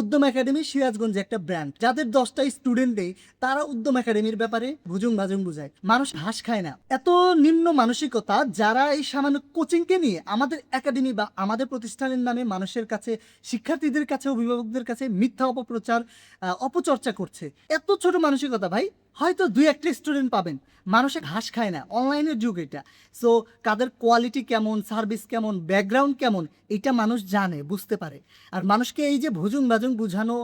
উদ্যম একাডেমি সিরাজগঞ্জে একটা ব্র্যান্ড, যাদের 10টা স্টুডেন্ট নেই তারা উদ্যম একাডেমির ব্যাপারে ভুজুং ভাজুং বুঝায়। মানুষ ঘাস খায় না, এত নিম্ন মানসিকতা যারা এই সামান্য কোচিংকে নিয়ে আমাদের একাডেমি বা আমাদের প্রতিষ্ঠানের নামে মানুষের কাছে, শিক্ষার্থীদের কাছে, অভিভাবকদের কাছে মিথ্যা অপপ্রচার, অপচর্চা করছে। এত ছোট মানসিকতা ভাই। হয়তো 2-1টা স্টুডেন্ট পাবেন, মানুষে ঘাস খায় না, অনলাইনের যুগ এটা। সো কাদের কোয়ালিটি কেমন, সার্ভিস কেমন, ব্যাকগ্রাউন্ড কেমন, এটা মানুষ জানে, বুঝতে পারে। আর মানুষকে এই যে ভুজুং বাজুং বুঝানো,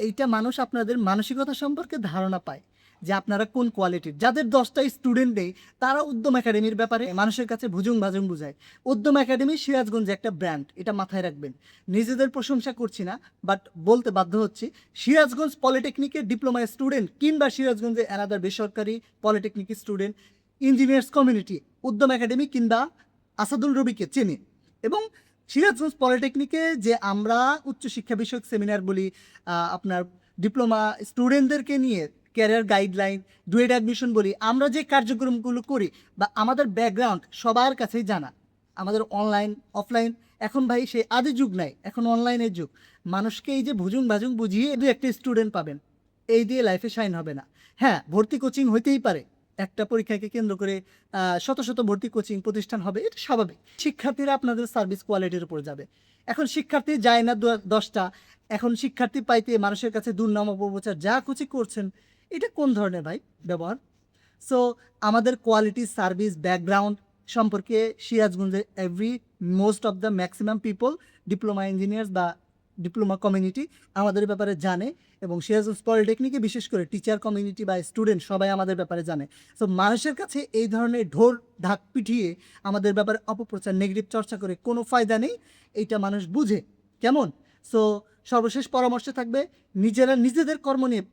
এইটা মানুষ আপনাদের মানসিকতা সম্পর্কে ধারণা পায় যে আপনারা কোন কোয়ালিটির। যাদের 10টা স্টুডেন্ট নেই তারা উদ্যম একাডেমির ব্যাপারে মানুষের কাছে ভুজুং বাজুং বুঝায়। উদ্যম একাডেমি সিরাজগঞ্জে একটা ব্র্যান্ড, এটা মাথায় রাখবেন। নিজেদের প্রশংসা করছি না, বাট বলতে বাধ্য হচ্ছি। সিরাজগঞ্জ পলিটেকনিকের ডিপ্লোমা স্টুডেন্ট কিংবা সিরাজগঞ্জে অ্যানাদার বেসরকারি পলিটেকনিক স্টুডেন্ট, ইঞ্জিনিয়ার্স কমিউনিটি উদ্যম একাডেমি কিংবা আসাদুল রবিকে চেনে। এবং সিরাজগঞ্জ পলিটেকনিকে যে আমরা উচ্চশিক্ষা বিষয়ক সেমিনার বলি, আপনার ডিপ্লোমা স্টুডেন্টদেরকে নিয়ে ক্যারিয়ার গাইডলাইন, ডুয়েট অ্যাডমিশন বলি, আমরা যে কার্যক্রমগুলো করি বা আমাদের ব্যাকগ্রাউন্ড সবার কাছেই জানা। আমাদের অনলাইন অফলাইন, এখন ভাই সে আদি যুগ নাই, এখন অনলাইনের যুগ। মানুষকে এই যে ভুজুং ভাজুং বুঝিয়ে 2-1টা স্টুডেন্ট পাবেন, এই দিয়ে লাইফে শাইন হবে না। হ্যাঁ, ভর্তি কোচিং হইতেই পারে, একটা পরীক্ষাকে কেন্দ্র করে শত শত ভর্তি কোচিং প্রতিষ্ঠান হবে, এটা স্বাভাবিক। শিক্ষার্থীরা আপনাদের সার্ভিস কোয়ালিটির উপর যাবে। এখন শিক্ষার্থী যায় না 10টা, এখন শিক্ষার্থী পাইতে মানুষের কাছে দুর্নাম অপপ্রচার যা খুশি করছেন, এটা কোন ধরনের ভাই ব্যবহার? সো আমাদের কোয়ালিটি, সার্ভিস, ব্যাকগ্রাউন্ড সম্পর্কে সিরাজগঞ্জের most of the maximum people, diploma engineers বা ডিপ্লোমা কমিউনিটি আমাদের ব্যাপারে জানে। এবং সিরাজগঞ্জ পলিটেকনিকে বিশেষ করে টিচার কমিউনিটি বা স্টুডেন্ট সবাই আমাদের ব্যাপারে জানে। সো মানুষের কাছে এই ধরনের ঢোল ঢাক পিটিয়ে আমাদের ব্যাপারে অপপ্রচার, নেগেটিভ চর্চা করে কোনো ফায়দা নেই, এইটা মানুষ বুঝে। কেমন? সো সর্বশেষ পরামর্শ থাকবে, নিজেরা নিজেদের কর্ম নিয়ে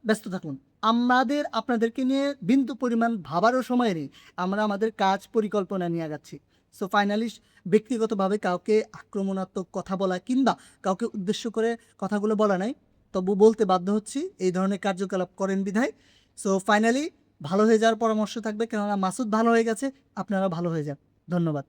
ব্যস্ত থাকুন। আমাদের আপনাদেরকে নিয়ে বিন্দু পরিমাণ ভাবারও সময় নেই, আমরা আমাদের কাজ পরিকল্পনা নিয়ে আগাচ্ছি। সো ফাইনালি ব্যক্তিগতভাবে কাউকে আক্রমণাত্মক কথা বলা কিংবা কাউকে উদ্দেশ্য করে কথাগুলো বলা নাই, তবু বলতে বাধ্য হচ্ছি এই ধরনের কার্যকলাপ করেন বিধায়। সো ফাইনালি ভালো হয়ে যাওয়ার পরামর্শ থাকবে, কেননা মাসুদ ভালো হয়ে গেছে, আপনারা ভালো হয়ে যান। ধন্যবাদ।